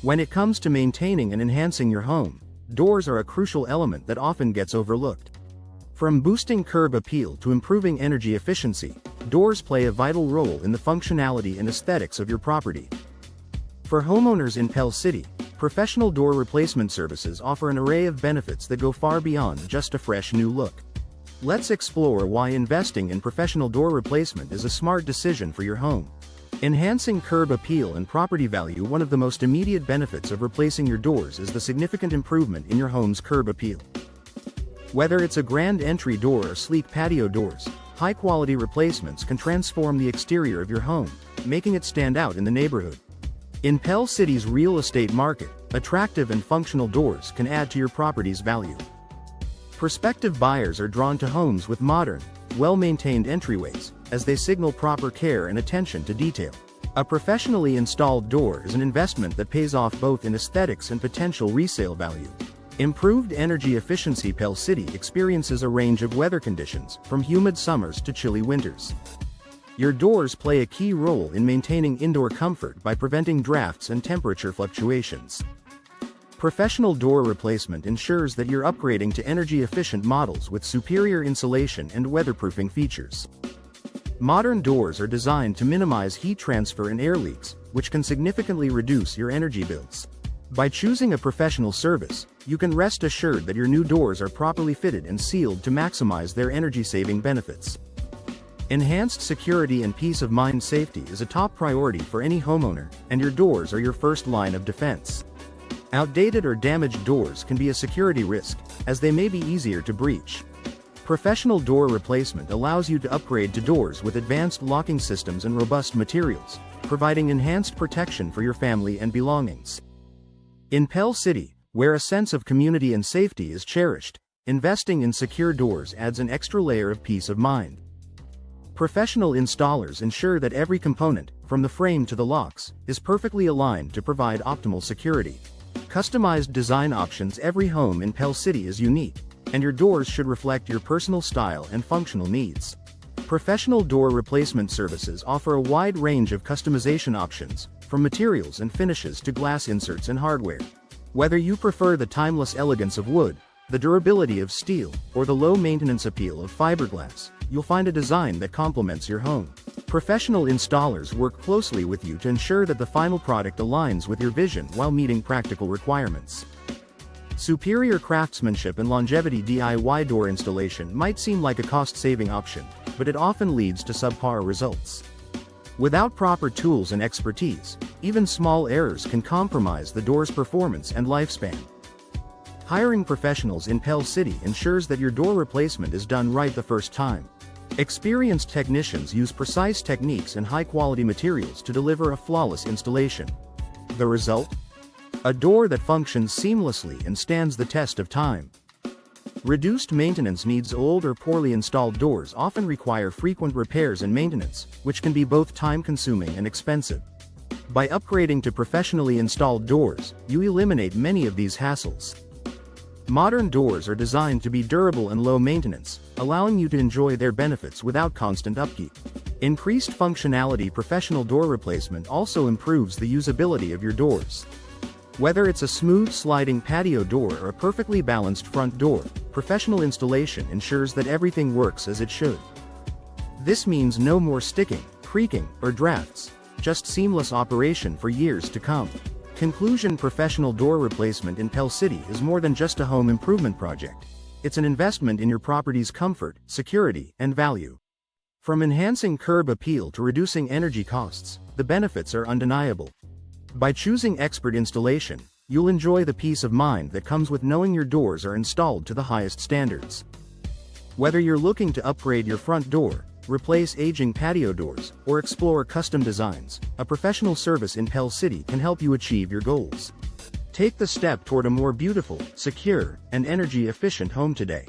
When it comes to maintaining and enhancing your home, doors are a crucial element that often gets overlooked. From boosting curb appeal to improving energy efficiency, doors play a vital role in the functionality and aesthetics of your property. For homeowners in Pell City, professional door replacement services offer an array of benefits that go far beyond just a fresh new look. Let's explore why investing in professional door replacement is a smart decision for your home. Enhancing curb appeal and property value. One of the most immediate benefits of replacing your doors is the significant improvement in your home's curb appeal. Whether it's a grand entry door or sleek patio doors, high-quality replacements can transform the exterior of your home, making it stand out in the neighborhood. In Pell City's real estate market, attractive and functional doors can add to your property's value. Prospective buyers are drawn to homes with modern, well-maintained entryways, as they signal proper care and attention to detail. A professionally installed door is an investment that pays off both in aesthetics and potential resale value. Improved energy efficiency. Pell City experiences a range of weather conditions, from humid summers to chilly winters. Your doors play a key role in maintaining indoor comfort by preventing drafts and temperature fluctuations. Professional door replacement ensures that you're upgrading to energy-efficient models with superior insulation and weatherproofing features. Modern doors are designed to minimize heat transfer and air leaks, which can significantly reduce your energy bills. By choosing a professional service, you can rest assured that your new doors are properly fitted and sealed to maximize their energy-saving benefits. Enhanced security and peace of mind. Safety is a top priority for any homeowner, and your doors are your first line of defense. Outdated or damaged doors can be a security risk, as they may be easier to breach. Professional door replacement allows you to upgrade to doors with advanced locking systems and robust materials, providing enhanced protection for your family and belongings. In Pell City, where a sense of community and safety is cherished, investing in secure doors adds an extra layer of peace of mind. Professional installers ensure that every component, from the frame to the locks, is perfectly aligned to provide optimal security. Customized design options. Every home in Pell City is unique, and your doors should reflect your personal style and functional needs. Professional door replacement services offer a wide range of customization options, from materials and finishes to glass inserts and hardware. Whether you prefer the timeless elegance of wood, the durability of steel, or the low-maintenance appeal of fiberglass, you'll find a design that complements your home. Professional installers work closely with you to ensure that the final product aligns with your vision while meeting practical requirements. Superior craftsmanship and longevity. DIY door installation might seem like a cost-saving option, but it often leads to subpar results. Without proper tools and expertise, even small errors can compromise the door's performance and lifespan. Hiring professionals in Pell City ensures that your door replacement is done right the first time. Experienced technicians use precise techniques and high-quality materials to deliver a flawless installation. The result? A door that functions seamlessly and stands the test of time. Reduced maintenance needs. Old or poorly installed doors often require frequent repairs and maintenance, which can be both time-consuming and expensive. By upgrading to professionally installed doors, you eliminate many of these hassles. Modern doors are designed to be durable and low maintenance, allowing you to enjoy their benefits without constant upkeep. Increased functionality. Professional door replacement also improves the usability of your doors. Whether it's a smooth sliding patio door or a perfectly balanced front door, professional installation ensures that everything works as it should. This means no more sticking, creaking, or drafts, just seamless operation for years to come. Conclusion. Professional door replacement in Pell City is more than just a home improvement project. It's an investment in your property's comfort, security, and value. From enhancing curb appeal to reducing energy costs, the benefits are undeniable. By choosing expert installation, you'll enjoy the peace of mind that comes with knowing your doors are installed to the highest standards. Whether you're looking to upgrade your front door, replace aging patio doors, or explore custom designs, a professional service in Pell City can help you achieve your goals. Take the step toward a more beautiful, secure, and energy-efficient home today.